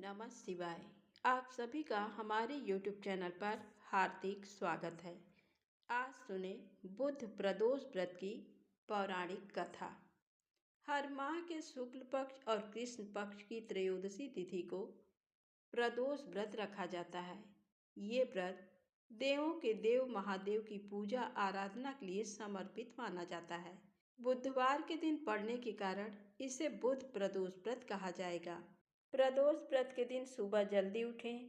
नमः शिवाय। आप सभी का हमारे YouTube चैनल पर हार्दिक स्वागत है। आज सुने बुध प्रदोष व्रत की पौराणिक कथा। हर माह के शुक्ल पक्ष और कृष्ण पक्ष की त्रयोदशी तिथि को प्रदोष व्रत रखा जाता है। ये व्रत देवों के देव महादेव की पूजा आराधना के लिए समर्पित माना जाता है। बुधवार के दिन पड़ने के कारण इसे बुध प्रदोष व्रत कहा जाएगा। प्रदोष व्रत के दिन सुबह जल्दी उठें,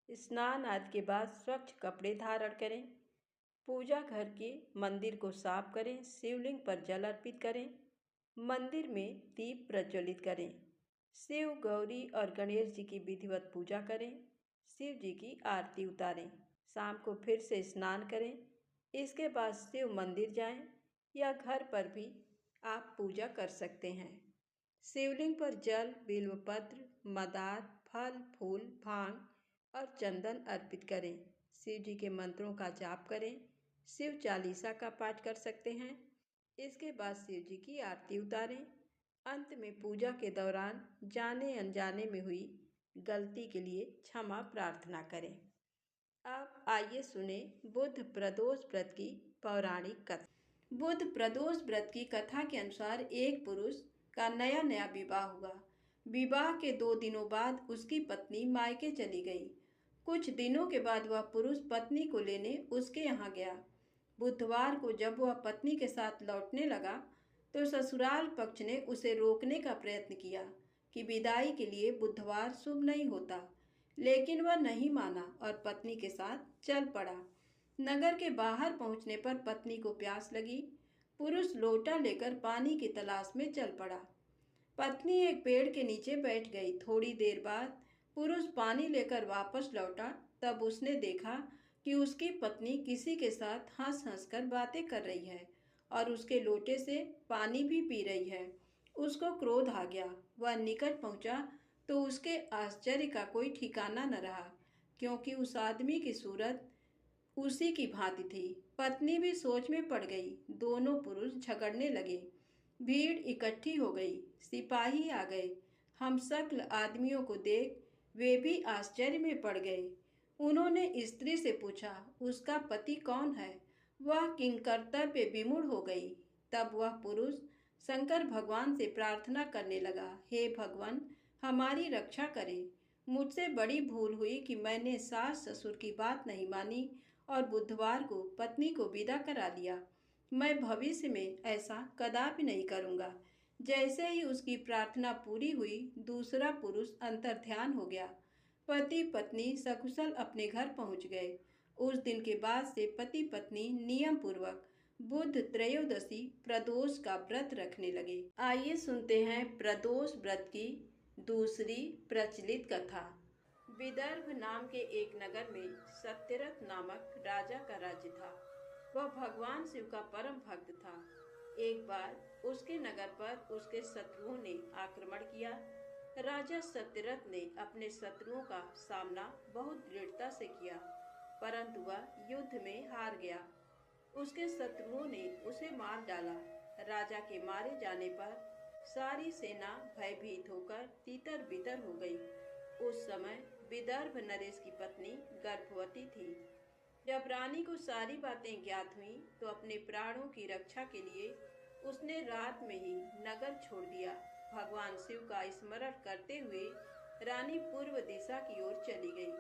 स्नान आदि के बाद स्वच्छ कपड़े धारण करें, पूजा घर के मंदिर को साफ करें, शिवलिंग पर जल अर्पित करें, मंदिर में दीप प्रज्वलित करें, शिव गौरी और गणेश जी की विधिवत पूजा करें, शिव जी की आरती उतारें, शाम को फिर से स्नान करें। इसके बाद शिव मंदिर जाएं या घर पर भी आप पूजा कर सकते हैं। शिवलिंग पर जल, बिल्वपत्र, मदार, फल, फूल, भांग और चंदन अर्पित करें। शिव जी के मंत्रों का जाप करें। शिव चालीसा का पाठ कर सकते हैं। इसके बाद शिव जी की आरती उतारें। अंत में पूजा के दौरान जाने अनजाने में हुई गलती के लिए क्षमा प्रार्थना करें। अब आइए सुने बुध प्रदोष व्रत की पौराणिक कथा। बुध प्रदोष व्रत की कथा के अनुसार एक पुरुष का नया विवाह हुआ। विवाह के 2 दिनों बाद उसकी पत्नी मायके चली गई। कुछ दिनों के बाद वह पुरुष पत्नी को लेने उसके यहाँ गया। बुधवार को जब वह पत्नी के साथ लौटने लगा तो ससुराल पक्ष ने उसे रोकने का प्रयत्न किया कि विदाई के लिए बुधवार शुभ नहीं होता, लेकिन वह नहीं माना और पत्नी के साथ चल पड़ा। नगर के बाहर पहुंचने पर पत्नी को प्यास लगी। पुरुष लोटा लेकर पानी की तलाश में चल पड़ा। पत्नी एक पेड़ के नीचे बैठ गई। थोड़ी देर बाद पुरुष पानी लेकर वापस लौटा। तब उसने देखा कि उसकी पत्नी किसी के साथ हंस हंस कर बातें कर रही है और उसके लोटे से पानी भी पी रही है। उसको क्रोध आ गया। वह निकट पहुंचा तो उसके आश्चर्य का कोई ठिकाना न रहा, क्योंकि उस आदमी की सूरत उसी की भांति थी। पत्नी भी सोच में पड़ गई। दोनों पुरुष झगड़ने लगे। भीड़ इकट्ठी हो गई। सिपाही आ गए। हमशक्ल आदमियों को देख वे भी आश्चर्य में पड़ गए। उन्होंने स्त्री से पूछा, उसका पति कौन है? वह किंकर्तव्य विमूढ़ हो गई। तब वह पुरुष शंकर भगवान से प्रार्थना करने लगा, हे भगवान, हमारी रक्षा करें। मुझसे बड़ी भूल हुई कि मैंने सास ससुर की बात नहीं मानी और बुधवार को पत्नी को विदा करा लिया। मैं भविष्य में ऐसा कदापि नहीं करूँगा। जैसे ही उसकी प्रार्थना पूरी हुई, दूसरा पुरुष अंतर्ध्यान हो गया। पति पत्नी सकुशल अपने घर पहुंच गए। उस दिन के बाद से पति पत्नी नियम पूर्वक बुध त्रयोदशी प्रदोष का व्रत रखने लगे। आइए सुनते हैं प्रदोष व्रत की दूसरी प्रचलित कथा। विदर्भ नाम के एक नगर में सत्यरथ नामक राजा का राज्य था। वह भगवान शिव का परम भक्त था। एक बार उसके नगर पर उसके शत्रुओं ने आक्रमण किया। राजा सत्यरथ ने अपने शत्रुओं का सामना बहुत दृढ़ता से किया, परंतु वह युद्ध में हार गया। उसके शत्रुओं ने उसे मार डाला। राजा के मारे जाने पर सारी सेना भयभीत होकर तीतर बितर हो गई। उस समय विदर्भ नरेश की पत्नी गर्भवती थी। जब रानी को सारी बातें ज्ञात हुई तो अपने प्राणों की रक्षा के लिए उसने रात में ही नगर छोड़ दिया। भगवान शिव का स्मरण करते हुए रानी पूर्व दिशा की ओर चली गई।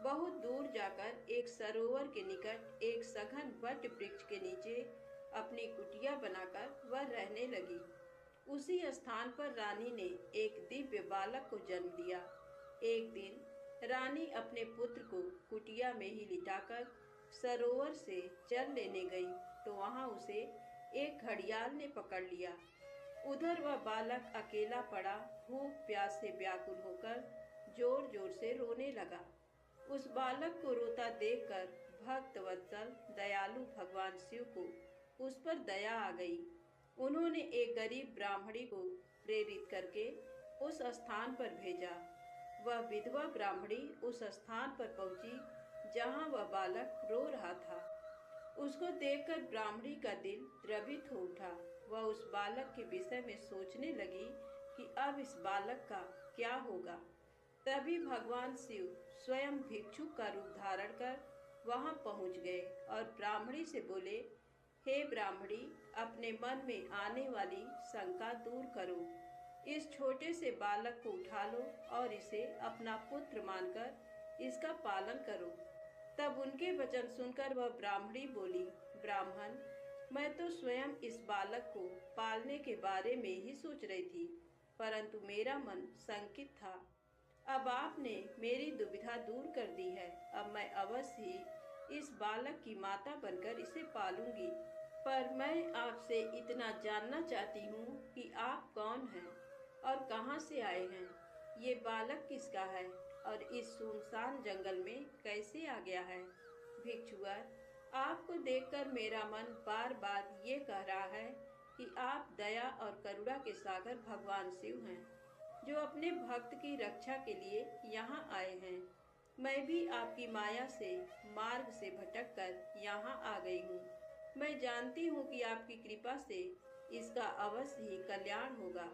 बहुत दूर जाकर एक सरोवर के निकट एक सघन वट वृक्ष के नीचे अपनी कुटिया बनाकर वह रहने लगी। उसी स्थान पर रानी ने एक दिव्य बालक को जन्म दिया। एक दिन रानी अपने पुत्र को कुटिया में ही लिटाकर सरोवर से जल लेने गई तो वहां उसे एक घड़ियाल ने पकड़ लिया। उधर वह बालक अकेला पड़ा भूख प्यास से व्याकुल होकर जोर जोर से रोने लगा। उस बालक को रोता देखकर भक्त वत्सल दयालु भगवान शिव को उस पर दया आ गई। उन्होंने एक गरीब ब्राह्मणी को प्रेरित करके उस स्थान पर भेजा। वह विधवा ब्राह्मणी उस स्थान पर पहुंची जहां वह बालक रो रहा था। उसको देखकर ब्राह्मणी का दिल द्रवित हो उठा। वह उस बालक के विषय में सोचने लगी कि अब इस बालक का क्या होगा। तभी भगवान शिव स्वयं भिक्षुक का रूप धारण कर वहां पहुंच गए और ब्राह्मणी से बोले, हे ब्राह्मणी, अपने मन में आने वाली शंका दूर करो। इस छोटे से बालक को उठा लो और इसे अपना पुत्र मानकर इसका पालन करो। तब उनके वचन सुनकर वह ब्राह्मणी बोली, ब्राह्मण, मैं तो स्वयं इस बालक को पालने के बारे में ही सोच रही थी, परंतु मेरा मन शंकित था। अब आपने मेरी दुविधा दूर कर दी है। अब मैं अवश्य ही इस बालक की माता बनकर इसे पालूंगी। पर मैं आपसे इतना जानना चाहती हूँ कि आप कौन हैं और कहाँ से आए हैं? ये बालक किसका है और इस सुनसान जंगल में कैसे आ गया है? भिक्षुवर, आपको देखकर मेरा मन बार बार ये कह रहा है कि आप दया और करुणा के सागर भगवान शिव हैं, जो अपने भक्त की रक्षा के लिए यहाँ आए हैं। मैं भी आपकी माया से मार्ग से भटककर यहाँ आ गई हूँ। मैं जानती हूँ कि आपकी कृपा से इसका अवश्य ही कल्याण होगा।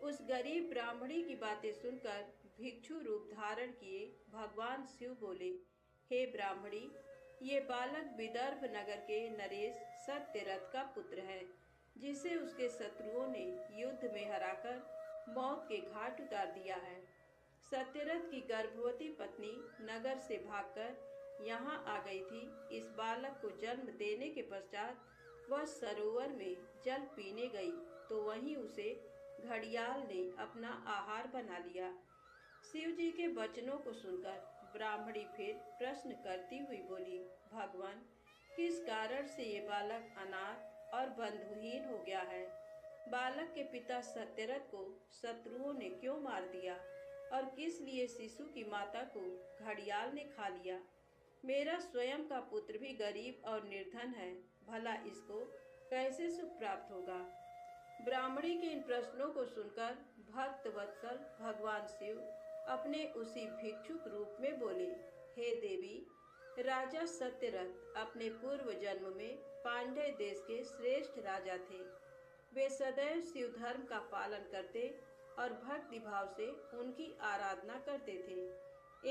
उस गरीब ब्राह्मणी की बातें सुनकर भिक्षु रूप धारण किए भगवान शिव बोले, हे ब्राह्मणी, ये बालक विदर्भ नगर के नरेश सत्यरथ का पुत्र है, जिसे उसके शत्रुओं ने युद्ध में हराकर मौत के घाट उतार दिया है। सत्यरथ की गर्भवती पत्नी नगर से भागकर यहाँ आ गई थी। इस बालक को जन्म देने के पश्चात वह सरोवर में जल पीने गई तो वहीं उसे घड़ियाल ने अपना आहार बना लिया। शिव जी के वचनों को सुनकर ब्राह्मणी फिर प्रश्न करती हुई बोली, भगवान, किस कारण से ये बालक अनाथ और बंधुहीन हो गया है? बालक के पिता सत्यरथ को शत्रुओं ने क्यों मार दिया और किस लिए शिशु की माता को घड़ियाल ने खा लिया? मेरा स्वयं का पुत्र भी गरीब और निर्धन है, भला इसको कैसे सुख प्राप्त होगा? ब्राह्मणी के इन प्रश्नों को सुनकर भक्त वत्सल भगवान शिव अपने उसी भिक्षुक रूप में बोले, हे देवी, राजा सत्यरथ अपने पूर्व जन्म में पांड्य देश के श्रेष्ठ राजा थे। वे सदैव शिव धर्म का पालन करते और भक्ति भाव से उनकी आराधना करते थे।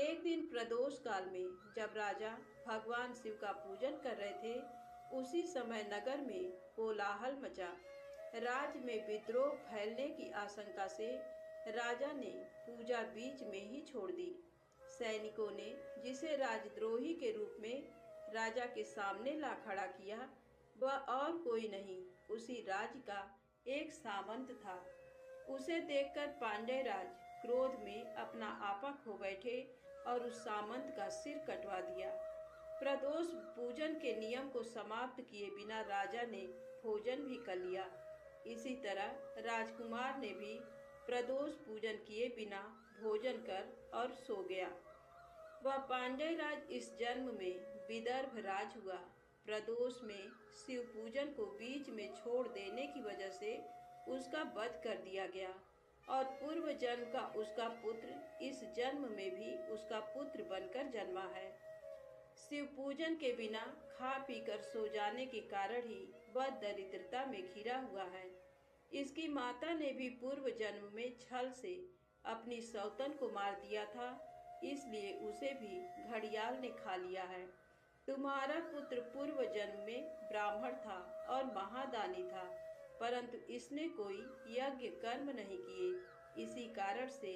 एक दिन प्रदोष काल में जब राजा भगवान शिव का पूजन कर रहे थे, उसी समय नगर में कोलाहल मचा। राज्य में विद्रोह फैलने की आशंका से राजा ने पूजा बीच में ही छोड़ दी। सैनिकों ने जिसे राजद्रोही के रूप में राजा के सामने ला खड़ा किया, वह और कोई नहीं, उसी राज्य का एक सामंत था। उसे देखकर पांड्य राज क्रोध में अपना आपा खो बैठे और उस सामंत का सिर कटवा दिया। प्रदोष पूजन के नियम को समाप्त किए बिना राजा ने भोजन भी कर लिया। इसी तरह राजकुमार ने भी प्रदोष पूजन किए बिना भोजन कर और सो गया। वह पांड्य राज इस जन्म में विदर्भ राज हुआ। प्रदोष में शिव पूजन को बीच में छोड़ देने की वजह से उसका वध कर दिया गया और पूर्व जन्म का उसका पुत्र इस जन्म में भी उसका पुत्र बनकर जन्मा है। शिव पूजन के बिना खा पीकर सो जाने के कारण ही वह दरिद्रता में घिरा हुआ है। इसकी माता ने भी पूर्व जन्म में छल से अपनी सौतन को मार दिया था, इसलिए उसे भी घड़ियाल ने खा लिया है। तुम्हारा पुत्र पूर्व जन्म में ब्राह्मण था और महादानी था, परंतु इसने कोई यज्ञ कर्म नहीं किए। इसी कारण से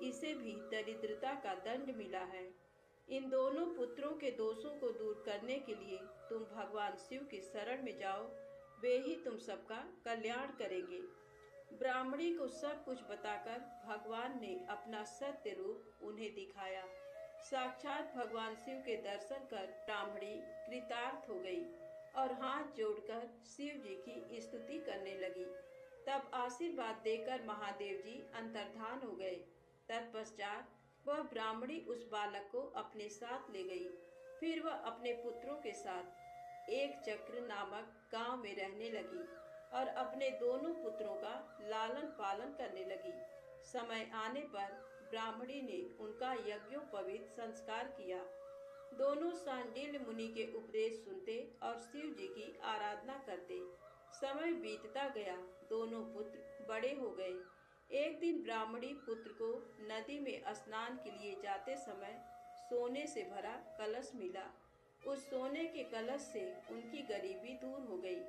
इसे भी दरिद्रता का दंड मिला है। इन दोनों पुत्रों के दोषों को दूर करने के लिए तुम भगवान शिव की शरण में जाओ, वे ही तुम सबका कल्याण करेंगे। ब्राह्मणी को सब कुछ बताकर भगवान ने अपना सत्य रूप उन्हें दिखाया। साक्षात भगवान शिव के दर्शन कर ब्राह्मणी कृतार्थ हो गई और हाथ जोड़कर शिव जी की स्तुति करने लगी। तब आशीर्वाद देकर महादेव जी अंतर्धान हो गए। तत्पश्चात वह ब्राह्मणी उस बालक को अपने साथ ले गई। फिर वह अपने पुत्रों के साथ एक चक्र नामक गांव में रहने लगी और अपने दोनों पुत्रों का लालन पालन करने लगी। समय आने पर ब्राह्मणी ने उनका यज्ञोपवीत संस्कार किया। दोनों सांडिल्य मुनि के उपदेश सुनते और शिव जी की आराधना करते। समय बीतता गया, दोनों पुत्र बड़े हो गए। एक दिन ब्राह्मणी पुत्र को नदी में स्नान के लिए जाते समय सोने से भरा कलश मिला। उस सोने के कलश से उनकी गरीबी दूर हो गई।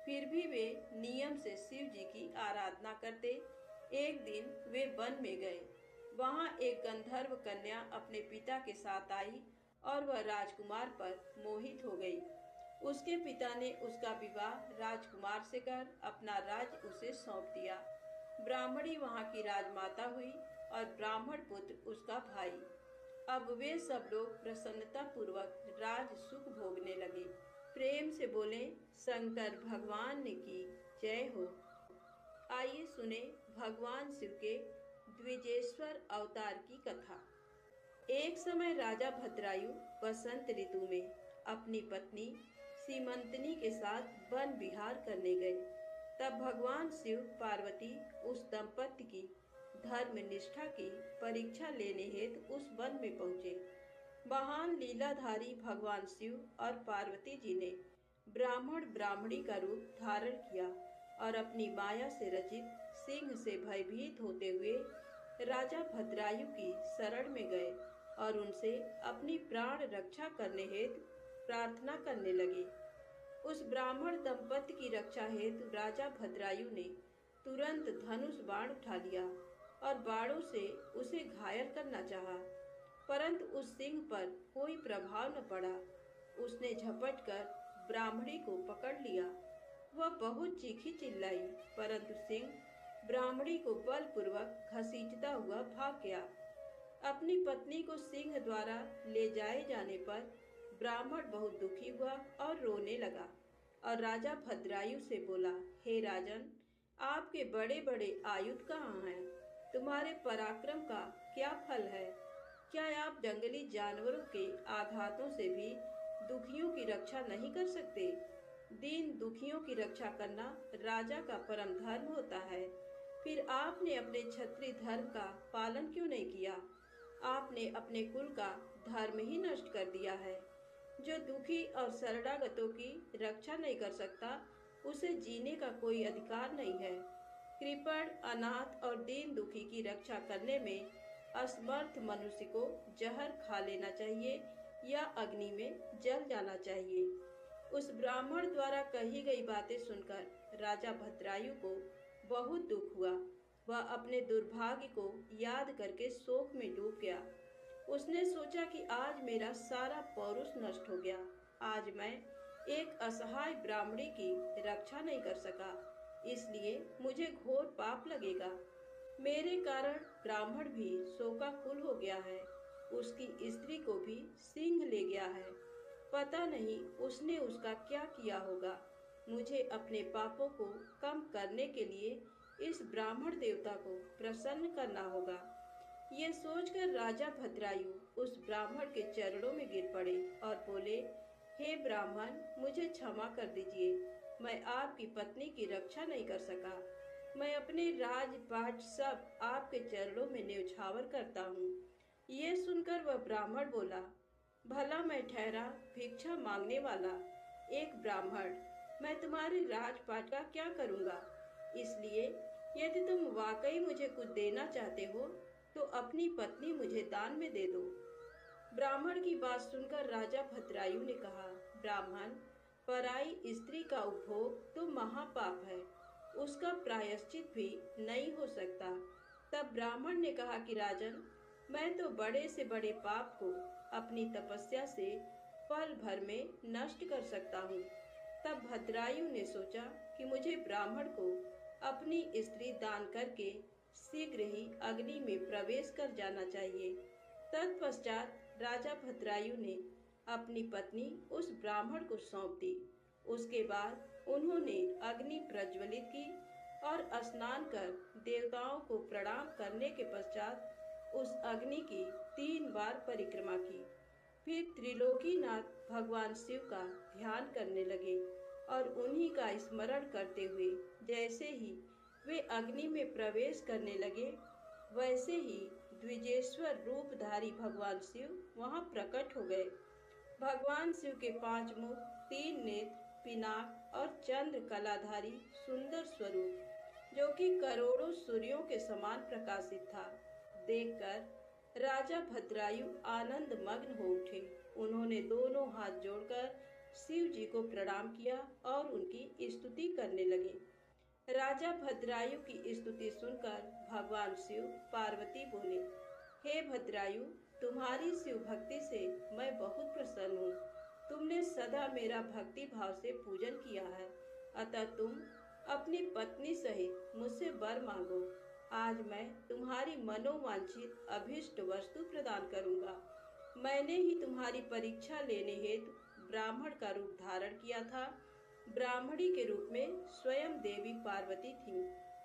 फिर भी वे नियम से शिव जी की आराधना करते। एक दिन वे वन में गए। वहां एक गंधर्व कन्या अपने पिता के साथ आई और वह राजकुमार पर मोहित हो गई। उसके पिता ने उसका विवाह राजकुमार से कर अपना राज्य उसे सौंप दिया। ब्राह्मणी वहां की राजमाता हुई और ब्राह्मण पुत्र उसका भाई। अब वे सब लोग प्रसन्नता पूर्वक राज सुख भोगने लगे। प्रेम से बोले, शंकर भगवान की जय हो। आइए सुने भगवान शिव के द्विजेश्वर अवतार की कथा। एक समय राजा भद्रायु बसंत ऋतु में अपनी पत्नी सीमंतनी के साथ वन विहार करने गए। तब भगवान शिव पार्वती उस दंपति की धर्म निष्ठा की परीक्षा लेने हेतु उस वन में पहुंचे। महान लीलाधारी भगवान शिव और पार्वती जी ने ब्राह्मण ब्राह्मणी का रूप धारण किया और अपनी माया से रचित सिंह से भयभीत होते हुए राजा भद्रायु की शरण में गए और उनसे अपनी प्राण रक्षा करने हेतु प्रार्थना करने लगे। उस ब्राह्मण दंपति की रक्षा हेतु राजा भद्रायु ने तुरंत धनुष बाण उठा लिया और बाणों से उसे घायल करना चाहा, परंतु उस सिंह पर कोई प्रभाव न पड़ा। उसने झपट कर ब्राह्मणी को पकड़ लिया। वह बहुत चीखी चिल्लाई, परंतु सिंह ब्राह्मणी को बलपूर्वक घसीटता हुआ भाग गया। अपनी पत्नी को सिंह द्वारा ले जाए जाने पर ब्राह्मण बहुत दुखी हुआ और रोने लगा और राजा भद्रायु से बोला, हे राजन, आपके बड़े बड़े आयुध कहाँ हैं? तुम्हारे पराक्रम का क्या फल है? क्या आप जंगली जानवरों के आघातों से भी दुखियों की रक्षा नहीं कर सकते? दीन दुखियों की रक्षा करना राजा का परम धर्म होता है। फिर आपने अपने क्षत्रिय धर्म का पालन क्यों नहीं किया? आपने अपने कुल का धर्म ही नष्ट कर दिया है। जो दुखी और शरणागतों की रक्षा नहीं कर सकता, उसे जीने का कोई अधिकार नहीं है। कृपण, अनाथ और दीन दुखी की रक्षा करने में असमर्थ मनुष्य को जहर खा लेना चाहिए या अग्नि में जल जाना चाहिए। उस ब्राह्मण द्वारा कही गई बातें सुनकर राजा भद्रायु को बहुत दुख हुआ। वह अपने दुर्भाग्य को याद करके शोक में डूब गया। उसने सोचा कि आज मेरा सारा पौरुष नष्ट हो गया। आज मैं एक असहाय ब्राह्मणी की रक्षा नहीं कर सका, इसलिए मुझे घोर पाप लगेगा। मेरे कारण ब्राह्मण भी शोकाकुल हो गया है। उसकी स्त्री को भी सिंह ले गया है। पता नहीं उसने उसका क्या किया होगा। मुझे अपने पापों को कम करने के लिए इस ब्राह्मण देवता को प्रसन्न करना होगा। ये सोचकर राजा भद्रायु उस ब्राह्मण के चरणों में गिर पड़े और बोले, हे ब्राह्मण, मुझे क्षमा कर दीजिए। मैं आपकी पत्नी की रक्षा नहीं कर सका। मैं अपने राजपाट सब आपके चरणों में न्यौछावर करता हूँ। ये सुनकर वह ब्राह्मण बोला, भला मैं ठहरा भिक्षा मांगने वाला एक ब्राह्मण, मैं तुम्हारे राजपाट का क्या करूँगा? इसलिए यदि तुम वाकई मुझे कुछ देना चाहते हो तो अपनी पत्नी मुझे दान में दे दो। ब्राह्मण की बात सुनकर राजा भद्रायु ने कहा, ब्राह्मण, पराई स्त्री का उपभोग तो महापाप है, उसका प्रायश्चित भी नहीं हो सकता। तब ब्राह्मण ने कहा कि राजन, मैं तो बड़े से बड़े पाप को अपनी तपस्या से पल भर में नष्ट कर सकता हूँ। तब भद्रायु ने सोचा कि मुझे ब्राह्मण को अपनी स्त्री दान करके शीघ्र ही अग्नि में प्रवेश कर जाना चाहिए। तत्पश्चात राजा भद्रायु ने अपनी पत्नी उस ब्राह्मण को सौंप दी। उसके बाद उन्होंने अग्नि प्रज्वलित की और स्नान कर देवताओं को प्रणाम करने के पश्चात उस अग्नि की 3 बार परिक्रमा की। फिर त्रिलोकीनाथ भगवान शिव का ध्यान करने लगे और उन्हीं का स्मरण करते हुए जैसे ही वे अग्नि में प्रवेश करने लगे, वैसे ही द्विजेश्वर रूपधारी भगवान शिव वहां प्रकट हो गए। भगवान शिव के 5 मुख, 3 नेत्र, पिनाक और चंद्र कलाधारी सुंदर स्वरूप जो कि करोड़ों सूर्यों के समान प्रकाशित था। देखकर राजा भद्रायु आनंद मग्न हो उठे। उन्होंने दोनों हाथ जोड़कर शिव जी को प्रणाम किया और उनकी स्तुति करने लगे। राजा भद्रायु की स्तुति सुनकर भगवान शिव पार्वती बोले, हे भद्रायु, तुम्हारी शिव भक्ति से मैं बहुत प्रसन्न हूँ। तुमने सदा मेरा भक्ति भाव से पूजन किया है, अतः तुम अपनी पत्नी सहित मुझसे वर मांगो। आज मैं तुम्हारी मनोवांछित अभीष्ट वस्तु प्रदान करूंगा। मैंने ही तुम्हारी परीक्षा लेने हेतु ब्राह्मण का रूप धारण किया था। ब्राह्मणी के रूप में स्वयं देवी पार्वती थी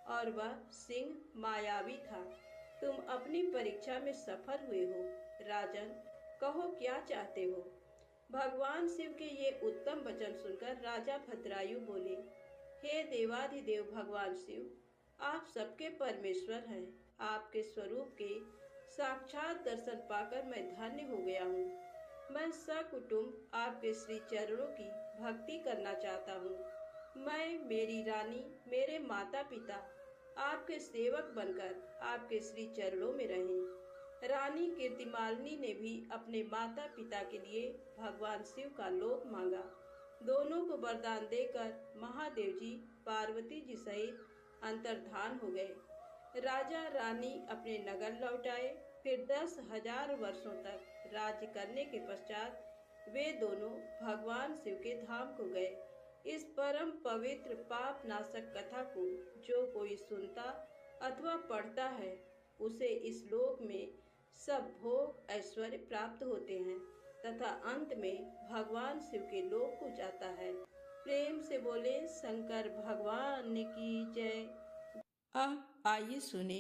और वह सिंह मायावी था। तुम अपनी परीक्षा में सफल हुए हो। राजन, कहो क्या चाहते हो। भगवान शिव के ये उत्तम वचन सुनकर राजा भद्रायु बोले, हे देवाधिदेव भगवान शिव, आप सबके परमेश्वर हैं। आपके स्वरूप के साक्षात दर्शन पाकर मैं धन्य हो गया हूँ। मैं सकुटुम्ब आपके श्री चरणों की भक्ति करना चाहता हूँ। मैं, मेरी रानी, मेरे माता पिता आपके सेवक बनकर आपके श्री चरणों में रहें। रानी कीर्तिमालिनी ने भी अपने माता पिता के लिए भगवान शिव का लोक मांगा। दोनों को वरदान देकर महादेव जी पार्वती जी सहित अंतर्धान हो गए। राजा रानी अपने नगर लौट आए। फिर 10,000 वर्षों तक राज्य करने के पश्चात वे दोनों भगवान शिव के धाम को गए। इस परम पवित्र पाप नाशक कथा को जो कोई सुनता अथवा पढ़ता है, उसे इस लोक में सब भोग ऐश्वर्य प्राप्त होते हैं तथा अंत में भगवान शिव के लोक को जाता है। प्रेम से बोले शंकर भगवान की जय। अब आइए सुने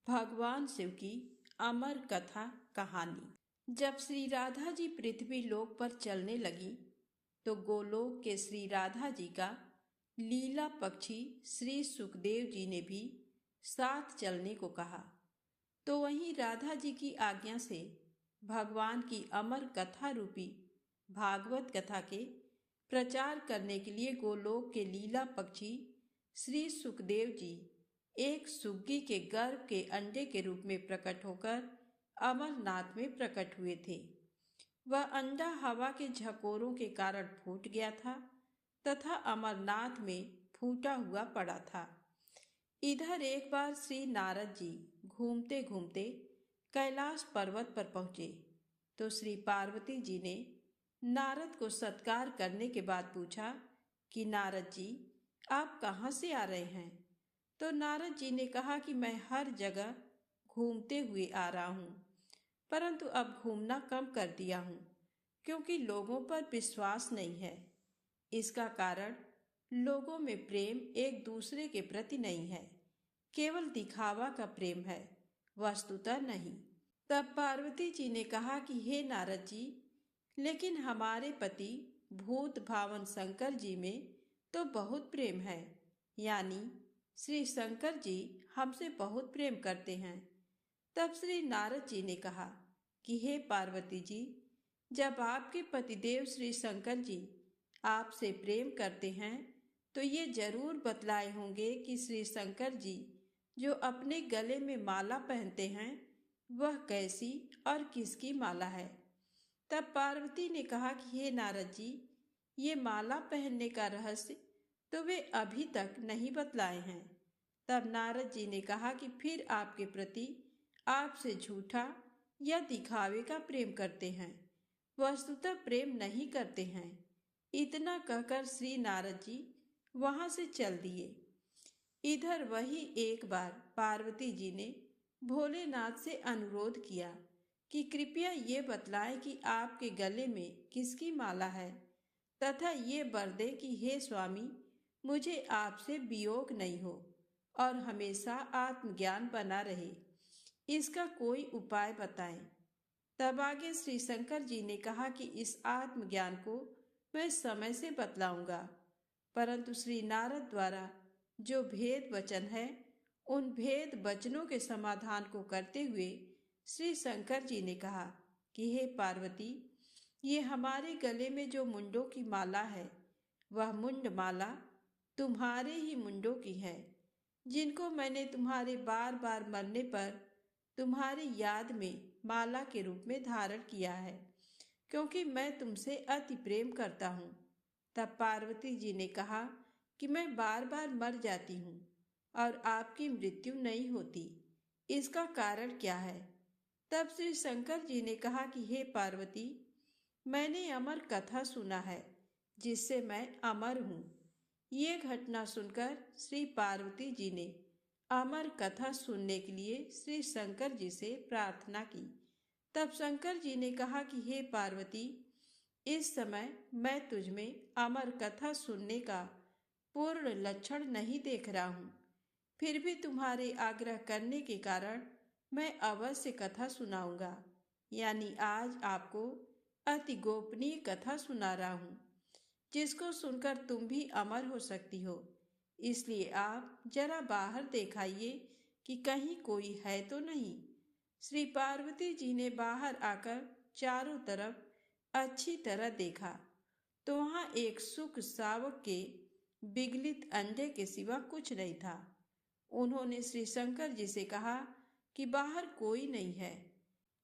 भगवान शिव की अमर कथा कहानी। जब श्री राधा जी पृथ्वी लोक पर चलने लगी तो गोलोक के श्री राधा जी का लीला पक्षी श्री सुखदेव जी ने भी साथ चलने को कहा। तो वहीं राधा जी की आज्ञा से भगवान की अमर कथा रूपी भागवत कथा के प्रचार करने के लिए गोलोक के लीला पक्षी श्री सुखदेव जी एक सुग्गी के गर्भ के अंडे के रूप में प्रकट होकर अमरनाथ में प्रकट हुए थे। वह अंडा हवा के झकोरों के कारण फूट गया था तथा अमरनाथ में फूटा हुआ पड़ा था। इधर एक बार श्री नारद जी घूमते घूमते कैलाश पर्वत पर पहुँचे तो श्री पार्वती जी ने नारद को सत्कार करने के बाद पूछा कि नारद जी, आप कहाँ से आ रहे हैं। तो नारद जी ने कहा कि मैं हर जगह घूमते हुए आ रहा हूँ, परंतु अब घूमना कम कर दिया हूँ क्योंकि लोगों पर विश्वास नहीं है। इसका कारण लोगों में प्रेम एक दूसरे के प्रति नहीं है, केवल दिखावा का प्रेम है, वस्तुतः नहीं। तब पार्वती जी ने कहा कि हे नारद जी, लेकिन हमारे पति भूत भावन शंकर जी में तो बहुत प्रेम है, यानी श्री शंकर जी हमसे बहुत प्रेम करते हैं। तब श्री नारद जी ने कहा कि हे पार्वती जी, जब आपके पतिदेव श्री शंकर जी आपसे प्रेम करते हैं तो ये जरूर बतलाए होंगे कि श्री शंकर जी जो अपने गले में माला पहनते हैं वह कैसी और किसकी माला है। तब पार्वती ने कहा कि हे नारद जी, ये माला पहनने का रहस्य तो वे अभी तक नहीं बतलाए हैं। तब नारद जी ने कहा कि फिर आपके प्रति आपसे झूठा या दिखावे का प्रेम करते हैं, वस्तुतः प्रेम नहीं करते हैं। इतना कहकर श्री नारद जी वहां से चल दिए। इधर वही एक बार पार्वती जी ने भोलेनाथ से अनुरोध किया कि कृपया ये बतलाएं कि आपके गले में किसकी माला है तथा ये वर दें कि हे स्वामी, मुझे आपसे वियोग नहीं हो और हमेशा आत्मज्ञान बना रहे, इसका कोई उपाय बताएं। तब आगे श्री शंकर जी ने कहा कि इस आत्मज्ञान को मैं समय से बतलाऊंगा, परंतु श्री नारद द्वारा जो भेद वचन है उन भेद वचनों के समाधान को करते हुए श्री शंकर जी ने कहा कि हे पार्वती, ये हमारे गले में जो मुंडों की माला है वह मुंड माला तुम्हारे ही मुंडों की है। जिनको मैंने तुम्हारे बार बार मरने पर तुम्हारी याद में माला के रूप में धारण किया है, क्योंकि मैं तुमसे अति प्रेम करता हूँ। तब पार्वती जी ने कहा कि मैं बार बार मर जाती हूँ और आपकी मृत्यु नहीं होती, इसका कारण क्या है? तब श्री शंकर जी ने कहा कि हे पार्वती, मैंने अमर कथा सुना है जिससे मैं अमर हूँ। ये घटना सुनकर श्री पार्वती जी ने अमर कथा सुनने के लिए श्री शंकर जी से प्रार्थना की। तब शंकर जी ने कहा कि हे पार्वती, इस समय मैं तुझमें अमर कथा सुनने का पूर्ण लक्षण नहीं देख रहा हूँ। फिर भी तुम्हारे आग्रह करने के कारण मैं अवश्य कथा सुनाऊंगा। यानी आज आपको अति गोपनीय कथा सुना रहा हूँ, जिसको सुनकर तुम भी अमर हो सकती हो। इसलिए आप जरा बाहर दिखाइए कि कहीं कोई है तो नहीं। श्री पार्वती जी ने बाहर आकर चारों तरफ अच्छी तरह देखा तो वहां एक सुख सावक के विगलित अंडे के सिवा कुछ नहीं था। उन्होंने श्री शंकर जी से कहा कि बाहर कोई नहीं है।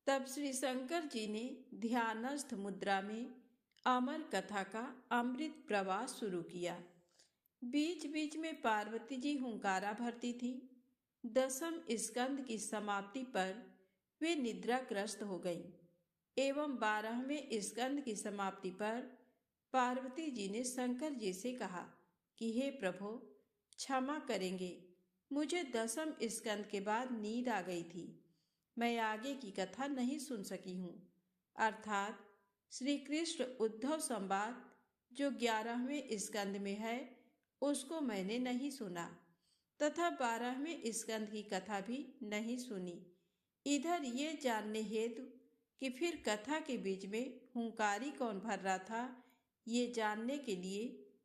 तब श्री शंकर जी ने ध्यानस्थ मुद्रा में अमर कथा का अमृत प्रवाह शुरू किया। बीच बीच में पार्वती जी हुंकारा भरती थी। दसम स्कंद की समाप्ति पर वे निद्राग्रस्त हो गईं एवं 12वें स्कंद की समाप्ति पर पार्वती जी ने शंकर जी से कहा कि हे प्रभु, क्षमा करेंगे, मुझे दसम स्कंद के बाद नींद आ गई थी, मैं आगे की कथा नहीं सुन सकी हूँ। अर्थात श्री कृष्ण उद्धव संवाद जो 11वें स्कंद में है उसको मैंने नहीं सुना तथा 12वें स्कंद की कथा भी नहीं सुनी। इधर ये जानने हेतु कि फिर कथा के बीच में हुंकारी कौन भर रहा था, ये जानने के लिए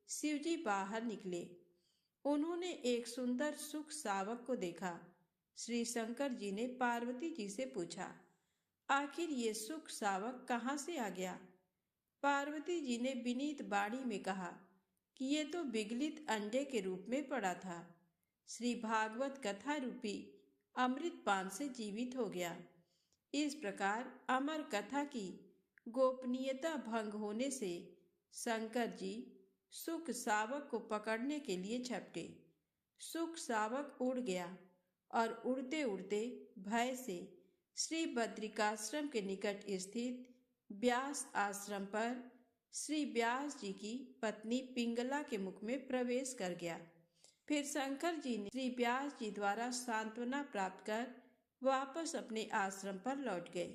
शिवजी बाहर निकले। उन्होंने एक सुंदर सुख सावक को देखा। श्री शंकर जी ने पार्वती जी से पूछा, आखिर ये सुख सावक कहाँ से आ गया? पार्वती जी ने विनीत वाणी में कहा कि ये तो विगलित अंडे के रूप में पड़ा था, श्री भागवत कथा रूपी अमृत पान से जीवित हो गया। इस प्रकार अमर कथा की गोपनीयता भंग होने से शंकर जी सुख सावक को पकड़ने के लिए झपटे। सुख सावक उड़ गया और उड़ते उड़ते भय से श्री बद्रिकाश्रम के निकट स्थित व्यास आश्रम पर श्री व्यास जी की पत्नी पिंगला के मुख में प्रवेश कर गया। फिर शंकर जी ने श्री व्यास जी द्वारा सांत्वना प्राप्त कर वापस अपने आश्रम पर लौट गए।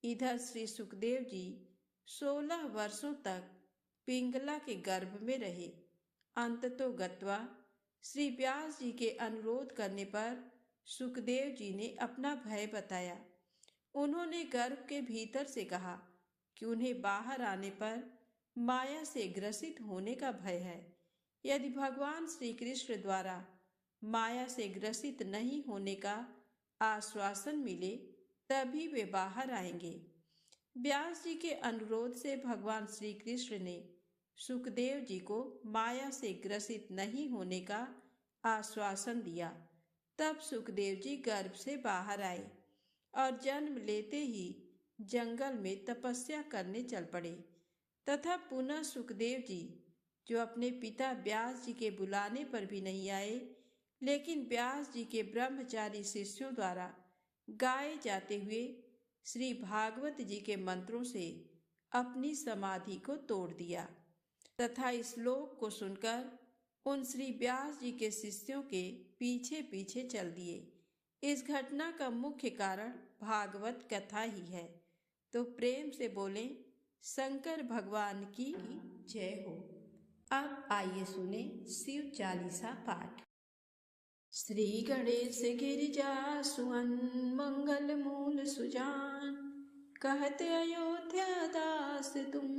इधर श्री सुखदेव जी 16 वर्षों तक पिंगला के गर्भ में रहे। अंततो गत्वा श्री व्यास जी के अनुरोध करने पर सुखदेव जी ने अपना भय बताया। उन्होंने गर्भ के भीतर से कहा कि उन्हें बाहर आने पर माया से ग्रसित होने का भय है। यदि भगवान श्री कृष्ण द्वारा माया से ग्रसित नहीं होने का आश्वासन मिले तभी वे बाहर आएंगे। व्यास जी के अनुरोध से भगवान श्री कृष्ण ने सुखदेव जी को माया से ग्रसित नहीं होने का आश्वासन दिया। तब सुखदेव जी गर्भ से बाहर आए और जन्म लेते ही जंगल में तपस्या करने चल पड़े तथा पुनः सुखदेव जी जो अपने पिता व्यास जी के बुलाने पर भी नहीं आए, लेकिन व्यास जी के ब्रह्मचारी शिष्यों द्वारा गाए जाते हुए श्री भागवत जी के मंत्रों से अपनी समाधि को तोड़ दिया तथा इस श्लोक को सुनकर उन श्री व्यास जी के शिष्यों के पीछे पीछे चल दिए। इस घटना का मुख्य कारण भागवत कथा ही है। तो प्रेम से बोलें शंकर भगवान की जय हो। अब आइए सुने शिव चालीसा पाठ। श्री गणेश गिरिजा सुअन मंगल मूल सुजान, कहते अयोध्या दास तुम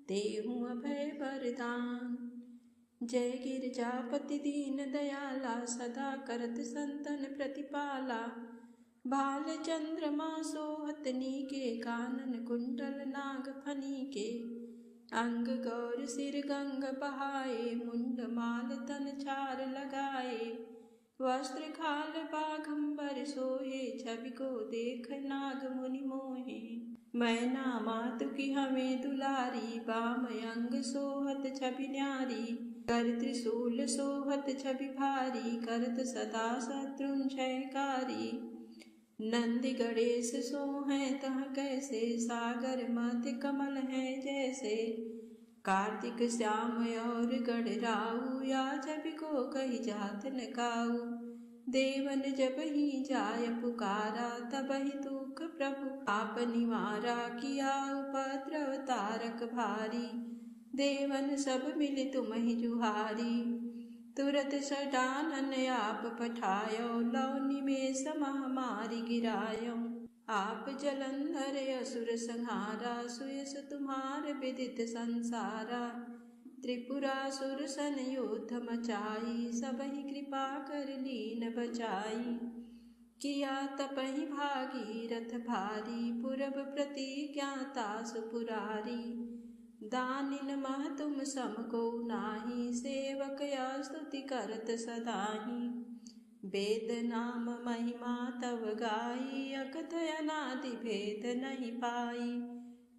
देहु अभय वरदान। जय गिरिजापति दीन दयाला, सदा करत संतन प्रतिपाला। भाल चंद्रमा सोहत नीके, कानन कुंडल नाग फनी के। अंग गौर सिर गंग बहाए, मुंड माल तन छार लगाए। वस्त्र खाल बाघंबर सोहे, छवि को देख नाग मुनि मोहे। मैना मातु की हमें दुलारी, बाम अंग सोहत छवि न्यारी। कर त्रिशूल सोहत छवि भारी, करत सदा शत्रुन क्षयकारी। नंदी गणेश सोहें तह कैसे, सागर मध्य कमल है जैसे। कार्तिक श्याम और गणराऊ, या छवि को कही जात न काऊ। देवन जब ही जाय पुकारा, तब ही दुख प्रभु आप निवारा। किया उपद्रव तारक भारी, देवन सब मिल तुम ही जुहारी। तुरत सडानन आप पठायो, लौ निमेष महामारी गिरायो। आप जलंधर असुर संहारा, सुयस तुम्हार विदित संसारा। त्रिपुरासुर सन युद्ध मचाई, सबहि कृपा कर लीन बचाई। किया तपहि भागीरथ भारी, पूरब प्रतिज्ञाता सुपुरारी। दानिन मह तुम सम को नाही, सेवक या स्तुति करत सदाहि। वेद नाम महिमा तव गाई, अकथ अनादि भेद नहीं पाई।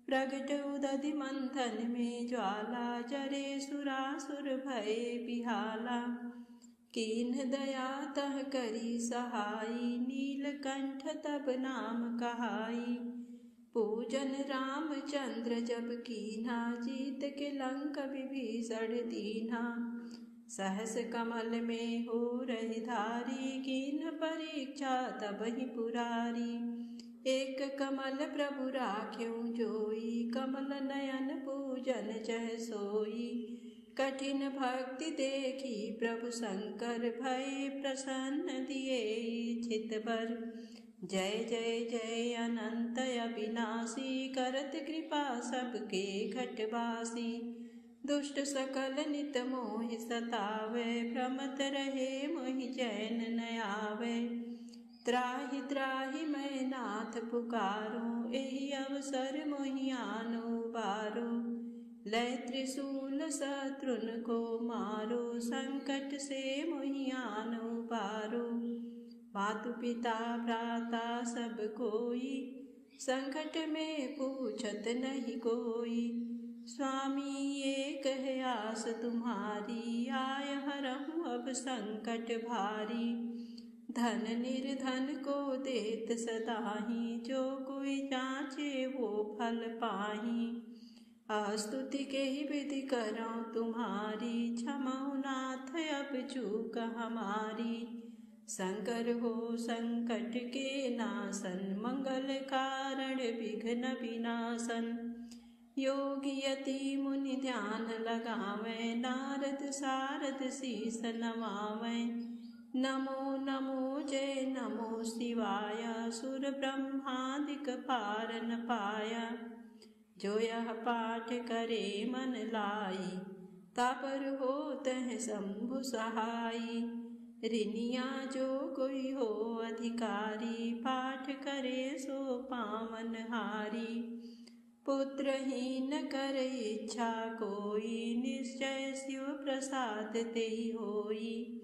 प्रगट उदधि मंथन में ज्वाला, जरे सुरासुर भय बिहाला। कीन्ह दया तह करी सहाई, नीलकंठ तब नाम कहाई। पूजन रामचंद्र जब कीन्हा, जीत के लंक विभीषण दीन्हा। सहस कमल में हो रही धारी, कीन्ह परीक्षा तब ही पुरारी। एक कमल प्रभु राख्यों जोई, कमल नयन पूजन चह सोई। कठिन भक्ति देखी प्रभु शंकर, भय प्रसन्न दिए चित बर। जय जय जय अनंत अविनाशी, करत कृपा सबके घटवासी। दुष्ट सकल नित मोहि सतावे, भ्रमत रहे मोहि चैन न आवे। त्राहि त्राहि मैं नाथ पुकारो, एहि अवसर मोहि आनो बारो। लय त्रिशूल शत्रुन को मारो, संकट से मोहि आनो बारो। मातु पिता भ्राता सब कोई, संकट में पूछत नहीं कोई। स्वामी एक है आस तुम्हारी, आय हरहु अब संकट भारी। धन निर्धन को देत सदाहि, जो कोई जांचे वो फल पाहि। स्तुति के ही विधि करो तुम्हारी, क्षमौ नाथ अब चूक हमारी। शंकर हो संकट के नाशन, मंगल कारण विघ्न विनाशन। योगी यति मुनि ध्यान लगावे, नारद सारद शीस नवावे। नमो नमो जय नमो शिवाय, सुर ब्रह्मादिक पार न पाया। जो यह पाठ करे मन लाई, तापर होत है शंभु सहाई। ऋनिया जो कोई हो अधिकारी, पाठ करे सो पावन हारी। पुत्रहीन कर इच्छा कोई, निश्चय शिव प्रसाद तेहि होई।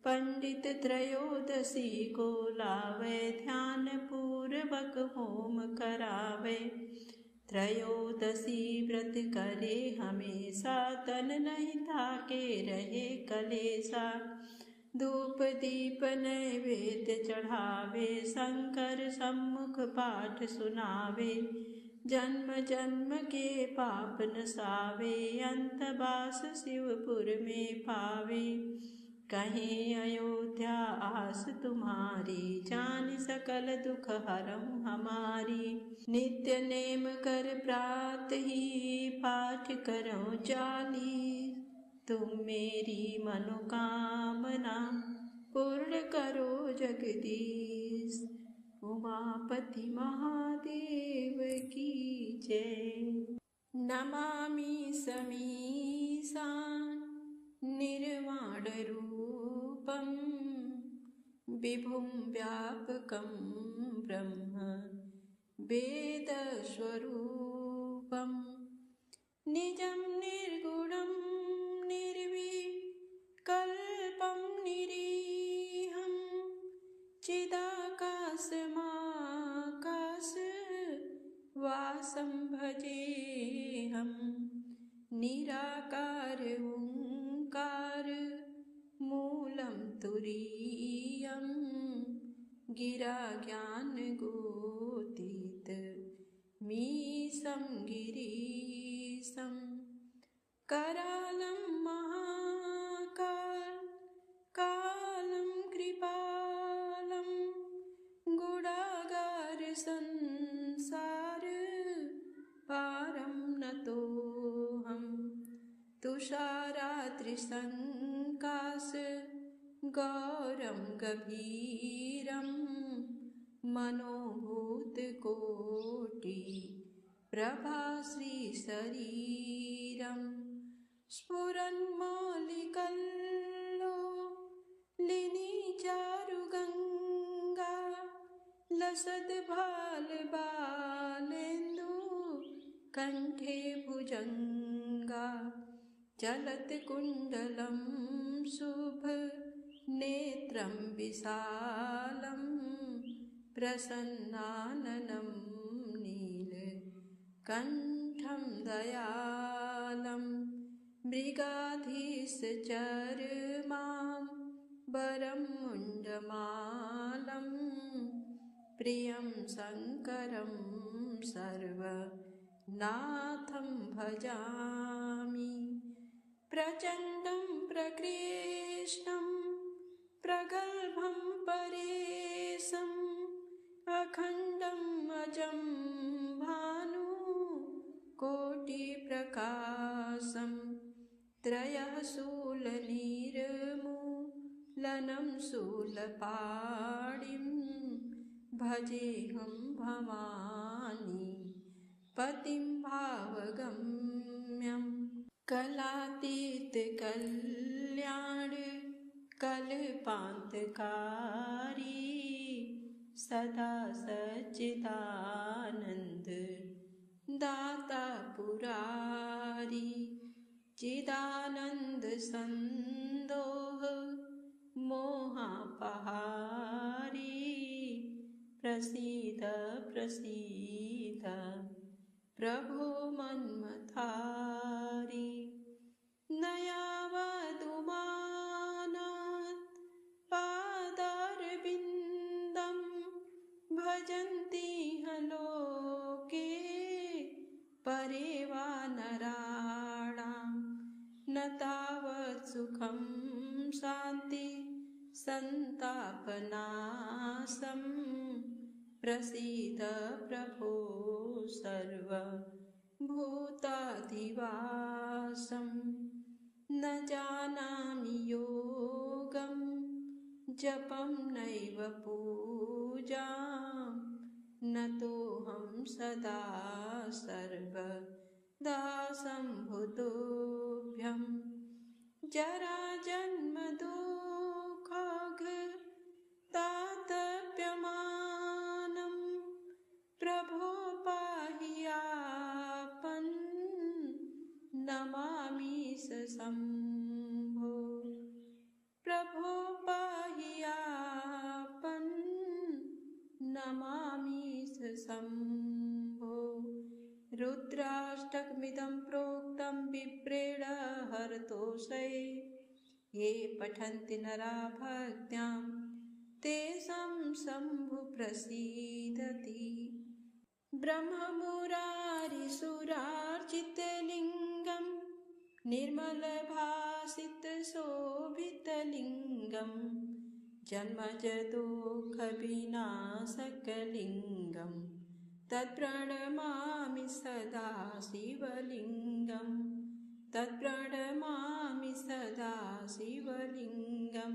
पंडित त्रयोदशी को लावे, ध्यान पूर्वक होम करावे। त्रयोदशी व्रत करे हमेशा, तन नहीं थाके रहे कलेसा। धूप दीप नैवेद्य चढ़ावे, शंकर सम्मुख पाठ सुनावे। जन्म जन्म के पाप नसावे, अंत बास शिवपुर में पावे। कहीं अयोध्या आस तुम्हारी, जान सकल दुख हरहु हमारी। नित्य नेम कर प्रात ही, पाठ करो चालीस। तुम मेरी मनोकामना, पूर्ण करो जगदीश। उमापति महादेव की जय। नमामि समीशान निर्वाण रूपम, विभुं व्यापकं ब्रह्म वेद स्वरूपम। निजं निर्गुणं निर्विकल्पं निरीह, चिदाकाशमाकाश वासं भजेऽहं निराकार ओङ्कार मूलं तुरीयं गिरा ज्ञानगोतीत मीशं गिरीशं करालं महाकाल कालं कृपालं गुणागार संसार पारं नतोऽहं तुषाराद्रिसङ्काश गौरं गभीरं मनोभूतकोटि प्रभाश्रीशरीरं स्फुरन्मौलिकल्लोलिनीचारुगङ्गा लसद्भालबालेन्दु कण्ठे भुजङ्गा चलत्कुण्डलं शुभनेत्रं विशालं प्रसन्नाननं नीलकण्ठं दयालं मृगाधीशचर्मां वरं मुण्डमालं प्रियं शङ्करं सर्वनाथं भजामि प्रचण्डं प्रकृष्णं प्रगल्भं परेशम् अखण्डम् अजं भानु कोटिप्रकाशं त्रयः शूलनिर्मूलनं शूलपाणिं भजेऽहं भवानी पतिं भावगम्यं कलातीत कल्याण कल्पान्तकारी सदा सच्चिदानन्द दाता पुरारी चिदानन्द संदोह मोहापहारी प्रसीद प्रसीद प्रभो मन्मथारी नयावदुमानात् पादारविन्दं भजन्ति लोके परे वा नराणां न तावत् सुखं शान्ति सन्तापनाशं प्रसीद प्रभो सर्वभूताधिवासं न जानामि योगं जपं नैव पूजां नतोऽहं सदा सर्वदा सम्भुतोऽभ्यं जराजन्मदुःखघातप्यमानं प्रभो पाहि आपन् नमामि शम्भो प्रभो पाहि आपन् नमामि शम्भो रुद्राष्टकमिदं प्रोक्तं विप्रेण हरतोषे ये पठन्ति नरा भक्त्यां तेषां शम्भु प्रसीदति ब्रह्ममुरारिसुरार्चितलिङ्गं निर्मलभासितशोभितलिङ्गं जन्मजदुःखविनाशकलिङ्गं तत्प्रणमामि सदा शिवलिङ्गं तत्प्रणमामि सदा शिवलिङ्गं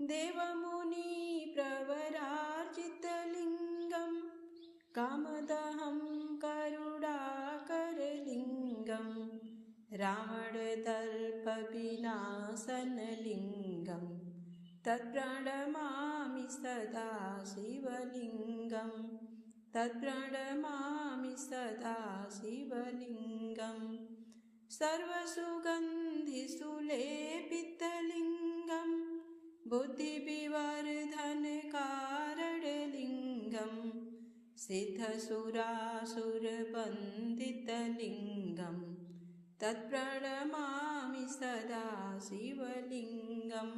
देवमुनिप्रवरार्चितलिङ्गं कामदहं करुणाकरलिङ्गं रावणदर्पविनाशनलिङ्गं तत्प्रणमामि सदा शिवलिङ्गं तत्प्रणमामि सदा शिवलिङ्गं सर्वसुगन्धिसुलेपितलिङ्गं बुद्धि विवर्धन कारण लिंगम सिद्धसुरासुर वंदित लिंगम तत्प्रणमामि सदा शिवलिंगम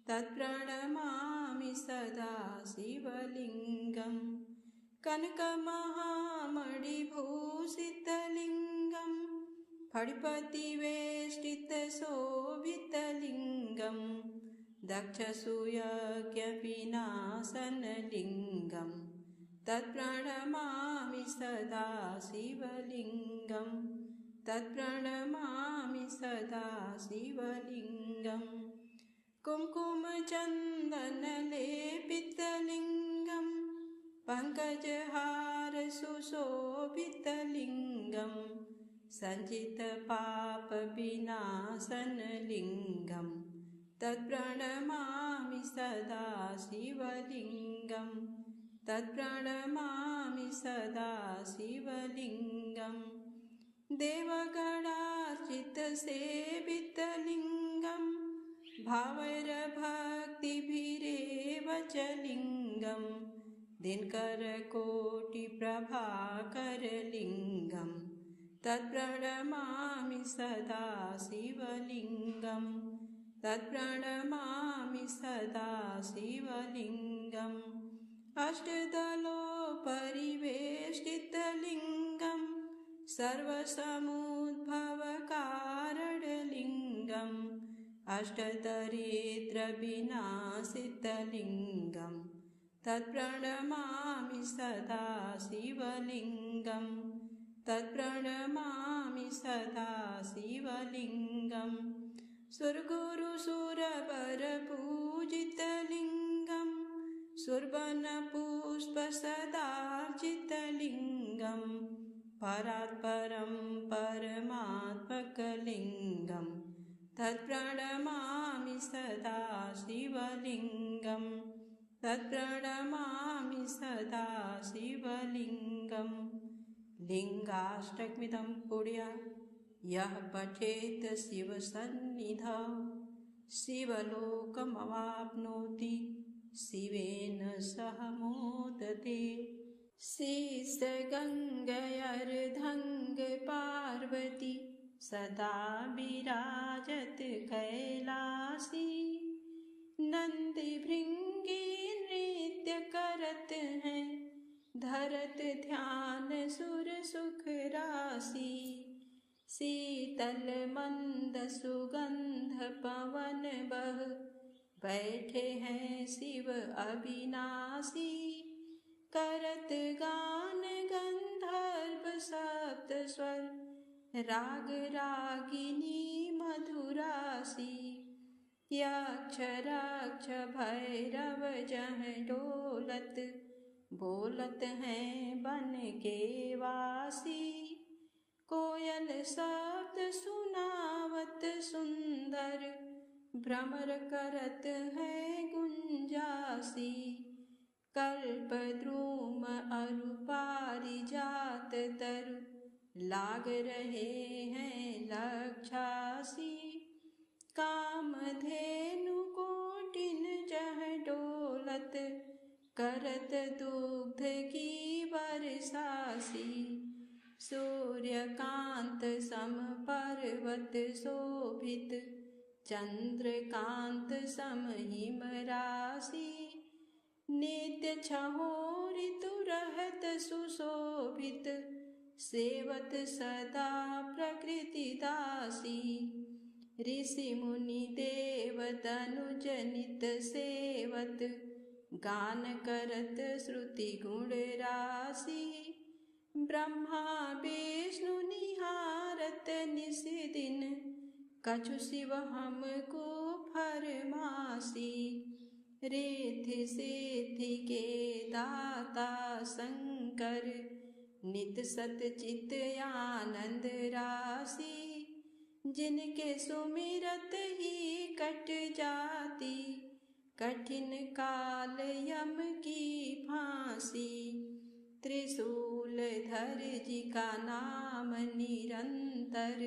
तत्प्रणमामि सदा शिवलिंगम कनकमहामणिभूषितलिंगम फणिपतिवेष्टितशोभितलिंगम दक्षसूयज्ञविनाशनलिंगम तत्प्रणमामि सदा शिवलिंगम तत्प्रणमामि सदा शिवलिंगम कुङ्कुमचन्दनलेपितलिंगम पंकजहार सुशोभितलिंगम सञ्चितपापविनाशनलिंगम तत्प्रणमामि सदा शिवलिंगम तत्प्रणमामि सदा शिवलिंगम देवगणार्चितसेवितलिंगम भावैर्भक्तिभिरेव च लिंगम दिनकरकोटिप्रभाकरलिंगम तत्प्रणमामि सदा शिवलिंगम तत्प्रणमामि सदा शिवलिंगम अष्टदलोपरिवेष्टितलिंगम सर्वसमुद्भवकारणलिंगम अष्टदरिद्रविनाशितलिंगम तत्प्रणमामि सदा शिवलिंगम तत्प्रणमामि सदा शिवलिंगम सुरगुरुसुरवरपूजितलिंगम सुरवनपुष्पसदार्चितलिंगम परात्परं परमात्मकलिंगम तत्प्रणमामि सदा शिवलिंगम तत्प्रणमामि सदा शिवलिंगम लिंगाष्टकमिदं पुण्य यः पठेत् शिवसन्निधौ शिवलोकमवाप्नोति शिवेन सह मोदते। शीर्षगङ्गयर्धङ्ग पार्वती सदा विराजत कैलासी नंदी भृंगी नृत्य करत हैं धरत ध्यान सुर सुख राशि शीतल मंद सुगंध पवन बह बैठे हैं शिव अविनाशी करत गान गंधर्व सप्त स्वर राग रागिनी मधुरासी यक्ष राक्ष भैरव जह डोलत बोलत हैं बन के वासी कोयल शब्द सुनावत सुंदर भ्रमर करत है गुंजासी कल्पद्रुम अरु पारिजात तरु लाग रहे हैं लक्षासी कामधेनु कोटिन जह डोलत करत दुग्ध की बरसासी सूर्यकांत सम पर्वत शोभित चंद्रकांत सम हिम राशि नित्य छहो ऋतु रहत सुशोभित सेवत सदा प्रकृति दासी ऋषि मुनि देव तनुज नित सेवत गान करत श्रुति गुण राशि ब्रह्मा विष्णु निहारत निस दिन कछु शिव हमको फरमासी रिद्धि सिद्धि के दाता शंकर नित सत चित आनंद राशि जिनके सुमिरत ही कट जाती कठिन काल यम की फांसी त्रिशूल धर जी का नाम निरंतर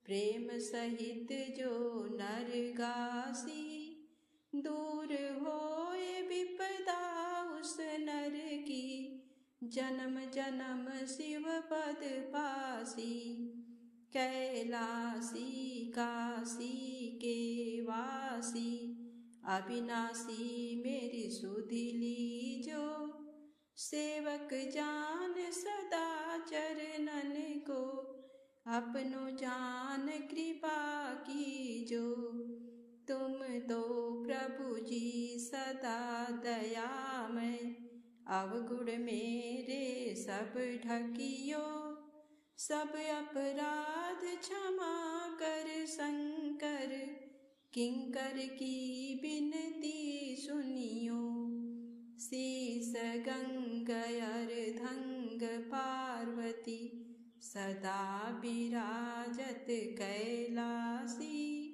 प्रेम सहित जो नर गासी दूर होए विपदा उस नर की, जन्म जन्म शिव पद पासी। कैलासी काशी के वासी, अविनाशी मेरी सुधि लीजो। सेवक जान सदा चरणन को, अपनो जान कृपा कीजो। तुम तो प्रभु जी सदा दयामय, अवगुण मेरे सब ढकियो। सब अपराध क्षमा कर शंकर, किंकर की बिनती सुनियो। शीस गंगा अर्धंग पार्वती, सदा विराजत कैलासी।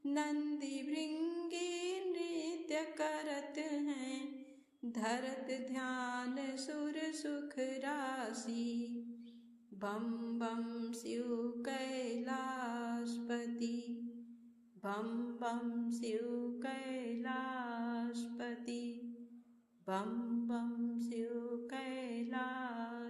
नंदी भृंगी नृत्य करत हैं, धरत ध्यान सुर सुख राशि। बम बम शिव कैलाशपति, बम बम शिव कैलाशपति, बम बम शिव कैलाशपति।